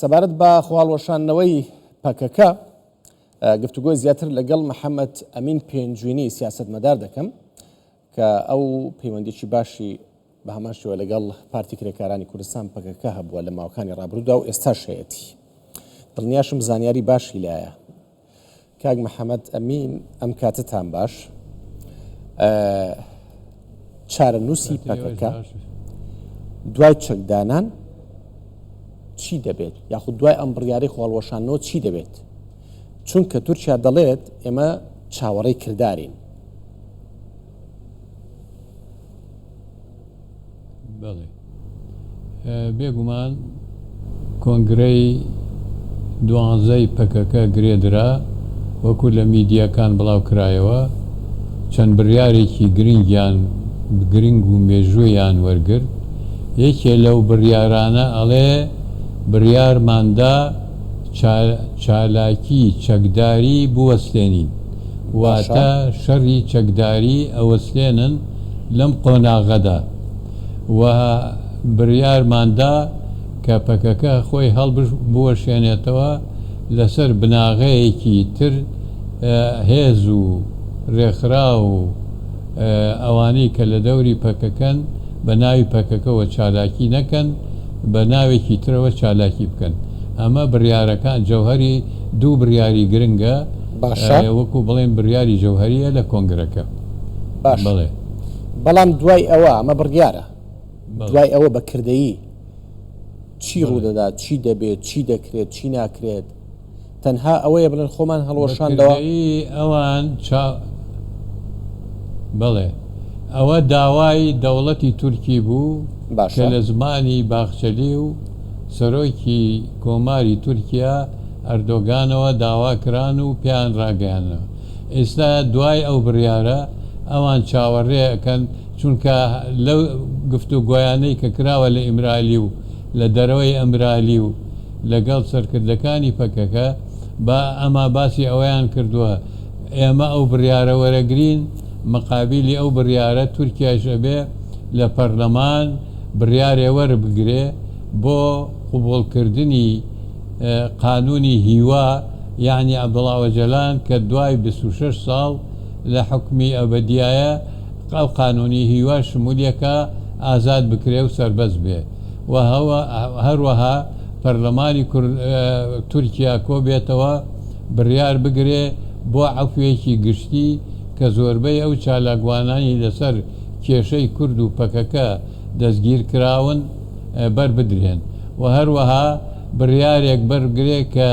سەبارەت بە خواڵوەشاندنەوەی پەکەکە گفتوگۆی زیاتر لەگەڵ محەممەد ئەمین پێنجوینی سیاسەتمەدار دەکەم کە ئەو پەیوەندیی باشی بە هەمان شێوە لەگەڵ پارتی کرێکارانی کوردستان پەکەکە هەبووە لە ماوەکانی ڕابردوودا و ئێستا شەیەتی دڵنیاشم زانیاری باشی لایە. کاک محەممەد ئەمین ئەم کاتتان باش چارەنووسی پەکەکە دوای چەکدانان چی دەبێت یاخود دوای ئەم بڕیارەی خواڵوەشانەوە چی دەبێت؟ چونکە تورکیا دەڵێت ئێمە چاوەڕێی کردارین. بەڵێ بێگومان کۆنگرەی دوانزەی پەکەکە گرێدرا وەکو لە میدیاکان بڵاو کرایەوە چەند بڕیارێکی گرنگ و مێژوویان وەرگرت. یەکێ لەو بڕیارانە ئەڵێ بڕیارماندا چالاکی چەکداری بوەستێنین، واتە شەڕی چەکداری ئەوەستێنن لەم قۆناغەدا و بڕیارماندا کە پەکەکە خۆی بوەشێنێتەوە لەسەر بناغەیەکی تر هێز و ڕێکخرا و ئەوانەی کە لە دەوری پەکەکەن بە ناوی پەکەکەەوە چالاکی نەکەن، بە ناوێکی ترەوە چالاکی بکەن. ئەمە بڕیارەکان جەوهری دوو بڕیاری گرنگە وەکو بڵێن بڕیاری جەوهریە لە کۆنگرەکە. بڵێ بەڵام دوای ئەوە ئەمە بڕیارە دوای ئەوە بەکردەیی چی ڕوودەدات، چی دەبێت، چی دەکرێت، چی ناکرێت؟ تەنها ئەوەیە بڵێن خۆمان هەڵوەشاندەوە ئەوان بڵێ ئەوە داوای دەوڵەتی تورکی بوو کە لە زمانی باخچەلی و سەرۆکی کۆماری تورکیا ئەردۆگانەوە داواکران و پیان ڕاگەیانەوە. ئێستا دوای ئەو بڕیارە ئەوان چاوەڕێەکەن چونکە لەو گفتوگۆیانەی کە کراوە لە ئیمرالی و لە دەرەوەی ئەمرالی و لەگەڵ سەرکردەکانی پەکەکە بە ئەمە باسی ئەوەیان کردووە ئێمە ئەو بڕیارە وەرەگرین مەقابلی ئەو بڕیارە تورکیاش بێ لە پەرلەمان بڕیارێ وەربگرێ بۆ قوبوڵکردنی قانونی هیوا یعنی عەبدوڵڵا ئۆجەلان کە دوای 26 ساڵ لە حکمی ئەبەدیایە ئەو قانونی هیوا شمولیەکە ئازاد بکرێ و سەربەز بێ و هەروەها پەرلەمانی تورکیا کۆ بێتەوە بڕیار بگرێ بۆ عەفوێکی گشتی کە زۆربەی ئەو چالاکوانانی لەسەر کێشەی کورد و پەکەکە دەستگیر کراون بەربدرێن و هەروەها بڕیارێک بەرگرێ کە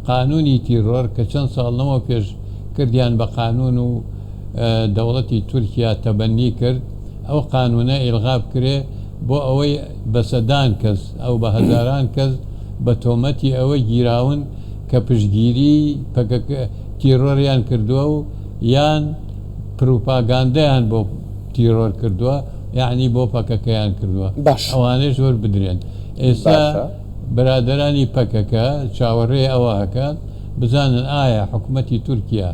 قانونی تیرۆر کە چەند ساڵنەوە پێش کردیان بە قانون و دەوڵەتی تورکیا تەبەنی کرد ئەو قانونە ئیلغا بکرێ بۆ ئەوەی بە سەدان کەس ئەو بە هەزاران کەس بە تۆمەتی ئەوەی گیراون کە پشتگیری تیرۆریان کردووە و یان پروپاگاندەیان بۆ تیرۆر کردووە یعنی بۆ پەکەکەیان کردووە ئەوانەی زۆر بدرێن. ئێستا برادەرانی پەکەکە چاوەڕێ ئەوە هەکات بزانن ئایا حکومەتی تورکیا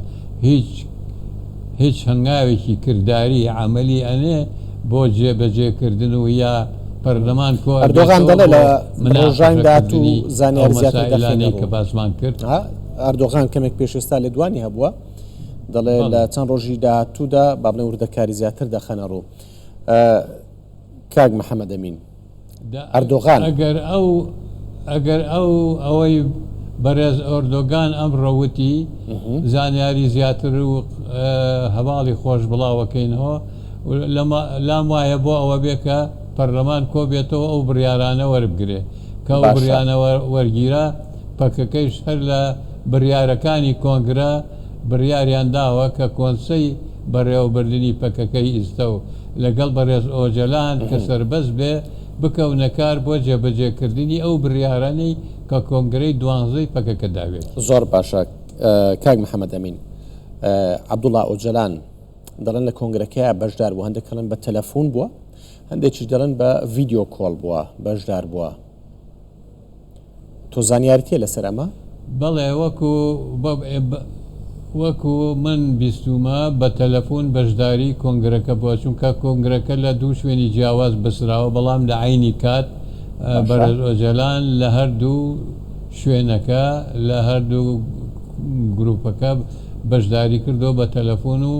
هیچ هەنگاوێکی کردداری عملی ئەنێ بۆ جێبەجێکردن و یا پەرلەمان ئەردۆغان دەڵێ لە ڕۆژان داهاتوو زانیاری زیاتر دەخێنێت کە باسمان کرد. ئەردۆغان کەمێک پێش ئێستا لێدوانی هەبووە دەڵێ لە چەند ڕۆژی داهاتوودا با بڵێ وردەکاری زیاتر دەخەنە ڕوو. کاک محەممەد ئەمین ئەردۆغان ئەگەر ئەوەی بەڕێز ئەردۆغان ئەم ڕەوتی زانیاری زیاتر و هەواڵی خۆش بڵاوەکەینەوە لام وایە بۆ ئەوە بێکە پەرلەمان کۆ بێتەوە ئەو بڕیارانە وەربگرێ کە ئەو بڕیانە وەرگیرە پەکەکەیش هەر لە بڕیارەکانی کۆنگرە بڕیاریان داوە کە کۆنسەی بەڕێوەبردننی پەکەکەی ئیستە و لەگەڵ بەڕێز ئۆجەلان کە سەربەز بێ بکەونە کار بۆ جێبەجێکردنی ئەو بڕیارانەی کە کۆنگرەی دوانزەی پەکەکە داوێت. زۆر باشە کاک محەممەد ئەمین عەبدوڵڵا ئۆجەلان دەڵێن لە کۆنگرەکەیە بەشدار بووە، هەندێک کەڵێن بە تەلەفۆن بووە، هەندێکیش دەڵێن بە ڤیدیۆ کۆڵ بووە بەشدار بووە. تۆ زانیاریتە لەسەر ئەمە؟ بەڵێ وەکو من بیستومە بە تەلەفۆن بەشداری کۆنگرەکە بووە چونکە کۆنگرەکە لە دوو شوێنی جیاواز بەسراوە بەڵام لە عینی کات بەرز ئۆجەلان لە هەردوو شوێنەکە لە هەردوو گروپەکە بەشداری کردو بە تەلەفۆن و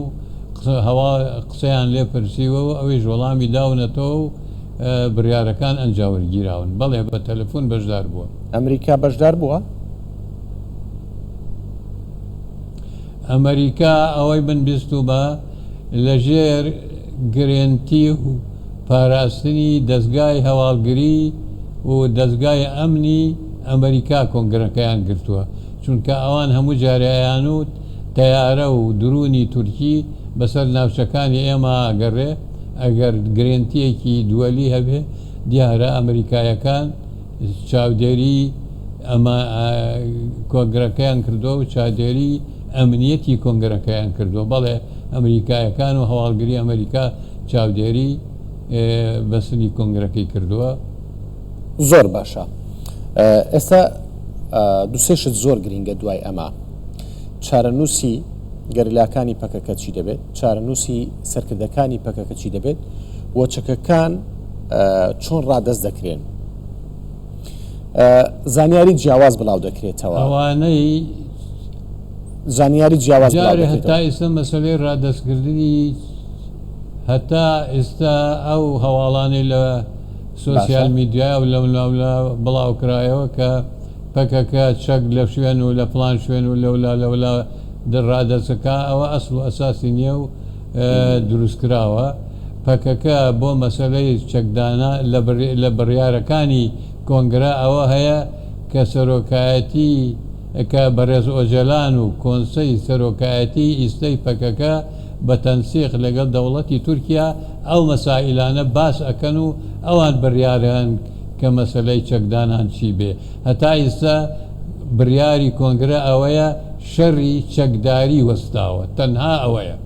هەوا قسەیان لێ پرسیوە و ئەوەی وەڵامی داونەتەوە و بڕیارەکان ئەنجاوەرگیراون بەڵێ بە تەلەفۆن بەشدار بووە. ئەمریکا بەشدار بووە؟ ئەمریکا ئەوەی بنبیست و بە لەژێر گرنتی و پاراستنی دەستگای هەواڵگری و دەستگای ئەمنی ئەمریکا کۆنگرەکەیان گرتووە چونکە ئەوان هەموو جاریان و تەیارە و درونی تورکی بەسەر ناوچەکانی ئێمە ئەگەڕێ ئەگەر گرنتیەکی دووەلی هەبێ دیارە ئەمریکایەکان چاودێری ئەمە کۆنگرەکەیان کردووە و چاودێری ئەمنیەتی کۆنگرەکەیان کردووە بەڵێ ئەمریکایەکان و هەواڵگری ئەمریکا چاودێری بەسنی کۆنگرەکەی کردووە. زۆر باشە. ئێستا دووسێشت زۆر گرینگە دوای ئەمە چارەنووسی گەریلاکانی پەکەکە چی دەبێت چارەنووسی سەرکردەکانی پەکەکە چی دەبێت وەچەکەکان چۆن ڕادەست دەکرێن زانیاری جیاواز بڵاو دەکرێتەوە ئەوانەی زانیاری جیاواز هەتا ئێستا مەسەلەی ڕادەستکردنی هەتا ئێستا ئەو هەواڵانی لە سۆسیال میدیای و لە بڵاوکرایەوە کە پەکەکە چەک لە شوێن و لە پلان شوێن و لەولا ڕادەسەکە ئەوە ئەسڵ و ئەساسی نییە و دروستکراوە پەکەکە بۆ مەسەلەی چەکدانا لە بڕیارەکانی کۆنگرە ئەوە هەیە کە سەرۆکایەتی کە بەڕێز ئۆجەلان و کۆنسەی سەرۆکایەتی ئیستەی پەکەکە بە تەنسیق لەگەڵ دەوڵەتی تورکیا ئەو مەسائلانە باس ئەکەن و ئەوان بڕیارەن کە مەسەلەی چەکدانان چی بێ هەتا ئێستا بڕیاری کۆنگرە ئەوەیە شەڕی چەکداری وەستاوە تەنها ئەوەیە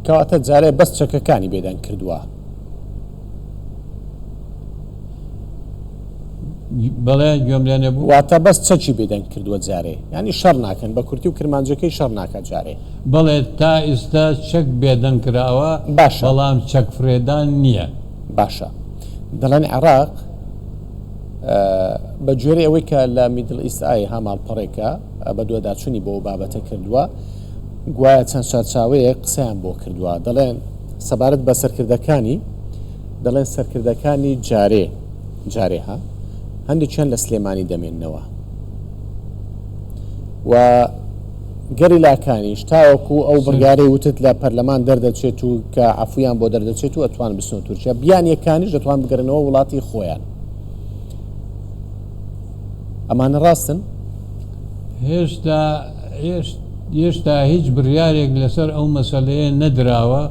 کەواتە جارێ بەس چەکەکانی بێدان کردووە بەڵێ گوێم لێ نەبوو واتە بەس چەکی بێدەنگ کردووە جارێ ینی شەڕ ناکەن بە کورتی و کرمانجەکەی شەڕ ناکات جارێ بەڵێ تا ئێستا چەک بێدەنگ کراوە باشە بەڵام چەک فرێدان نییە باشە دەڵێن عێراق بە گوێرەی ئەوەی کە لە میدل ئیستایی هەماڵپەڕێکە بە دووەداچوونی بۆ بابەتە کردووە گوایە چەند چارچاوەیە قسەیان بۆ کردووە دەڵێن سەبارەت بە سەرکردەکانی دەڵێن سەرکردەکانی جارێ ها هەندێکیان لە سلێمانی دەمێننەوە و گەریلاکانیش تاوەکو ئەو بڕیارەی وتت لە پەرلەمان دەردەچێت و کە عەفویان بۆ دەردەچێت و ئەتوان بچنەوە تورکیا بیانیەکانیش دەتوان بگەڕنەوە وڵاتی خۆیان ئەمانە ڕاستن هێشتا هیچ بڕیارێک لەسەر ئەو مەسەلەیە نەدراوە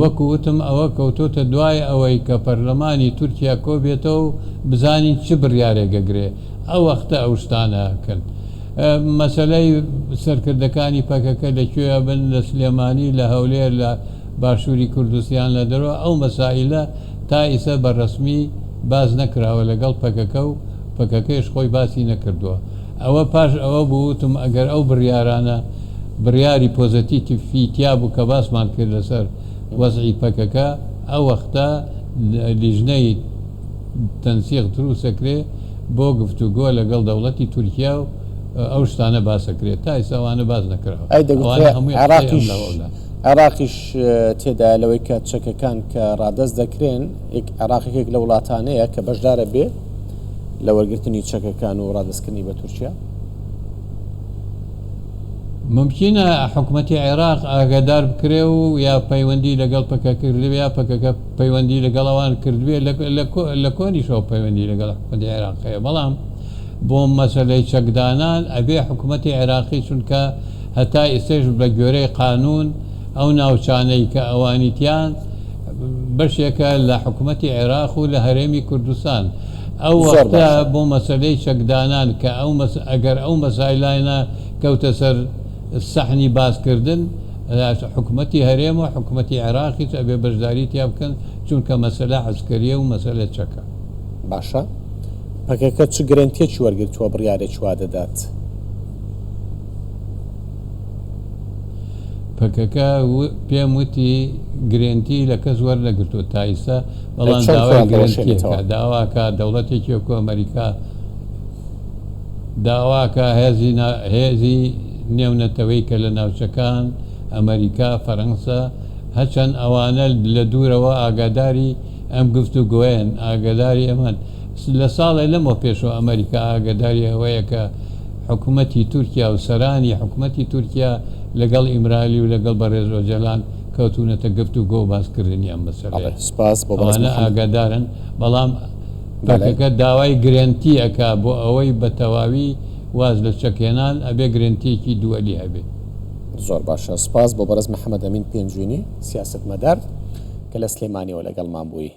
وەکو وتم ئەوە کەوتۆتە دوای ئەوەی کە پەرلەمانی تورکیا کۆبێتەوە و بزانین چ بڕیارێکەگرێ ئەو وەختە ئەو شتانەکەن مەسەلەی سەرکردەکانی پەکەکە لەکوێ بن لە سلێمانی لە هەولێر لە باشووری کوردستان لە دەرەوە ئەو مەسائلە تا ئیسە بەڕەسمی باز نەکراوە لەگەڵ پەکەکە و پەکەکەیش خۆی باسی نەکردووە ئەوە پاش ئەوە بووتم ئەگەر ئەو بڕیارانە بڕیاری پۆزەتیڤی تیا بوو کە باسمان کرد لەسەر وەزعی پەکەکە ئەو وەختە لیژنەی تەنسیق دروستەکرێ بۆ گفتوگۆ لەگەڵ دەوڵەتی تورکیا و ئەو شتانە باسەکرێت تا ئێستاوانە باز نەکراوە عێراقیش تێدا لەوەی کە چەکەکان کە ڕادەست دەکرێن عێراقێک لە وڵاتانەیە کە بەشدارە بێ لە وەرگرتنی چەکەکان و ڕادستکردنی بە تورکیا ممکنە حکوومەتی عێراق ئاگادار بکرێ و یا پەیوەندی لەگەڵ پەکە کردوێ یا پەکەکە پەیوەندی لەگەڵ ئەوان کردوێ لە کۆنیشەوە پەیوەندی لەگەڵ حکوومەتی عێراقەیە بەڵام بۆ مەسەلەی چەکدانان ئەبێ حکوومەتی عێراقی چونکە هەتا ئێستش بە گوێرەی قانون ئەو ناوچانەی کە ئەوانیتیان بەشێکە لە حکوومەتی عێراق و لە هەرێمی کوردستان ئەو وەختە بۆ مەسەلەی چەکدانان کە ئەگەر ئەو مەسایلانە کەوتە سەر سەحنی باسکردن حکوومەتی هەرێم و حکوومەتی عێراقیش ئەبێ بەشداری تیا بکەن چونکە مەسەلە عەسکەریە و مەسەلە چەکە باشە پەکەکە چ گرنتێکی وەرگرتووە بڕیارێکی وا دەدات پەکەکە پێم وتی گرنتی لە کەس وەرنەگرتووە تا ئێستا بەڵام داوای گرنتیەکە داواکە دەوڵەتێکی وەکو ئەمریکا داواکە هێزی نێونەتەوەی کە لە ناوچەکان ئەمریکا فەڕەنسا هەچەند ئەوانە لە دوورەوە ئاگاداری ئەم گفتوگۆیان ئاگاداری ئەمان لە ساڵی لەمەوە پێشەوە ئەمریکا ئاگاداری ئەوەیە کە حکوومەتی تورکیا و سەرانی حکوومەتی تورکیا لەگەڵ ئیمرالی و لەگەڵ بەڕێزۆجەلان کەوتونەتە گفتوگۆ باسکردنیان بەسەرانە ئاگادارن بەڵام پەکەکە داوای گرنتی ئەکا بۆ ئەوەی بە تەواوی واز لە چەکێنان ئەبێ گرنتیەکی دووەلی هەبێت. زۆر باشە سپاس بۆ بەڕێز محەممەد ئەمین پێنجوینی سیاسەتمەدار کە لە سلێمانیەوە لەگەڵمان بووی.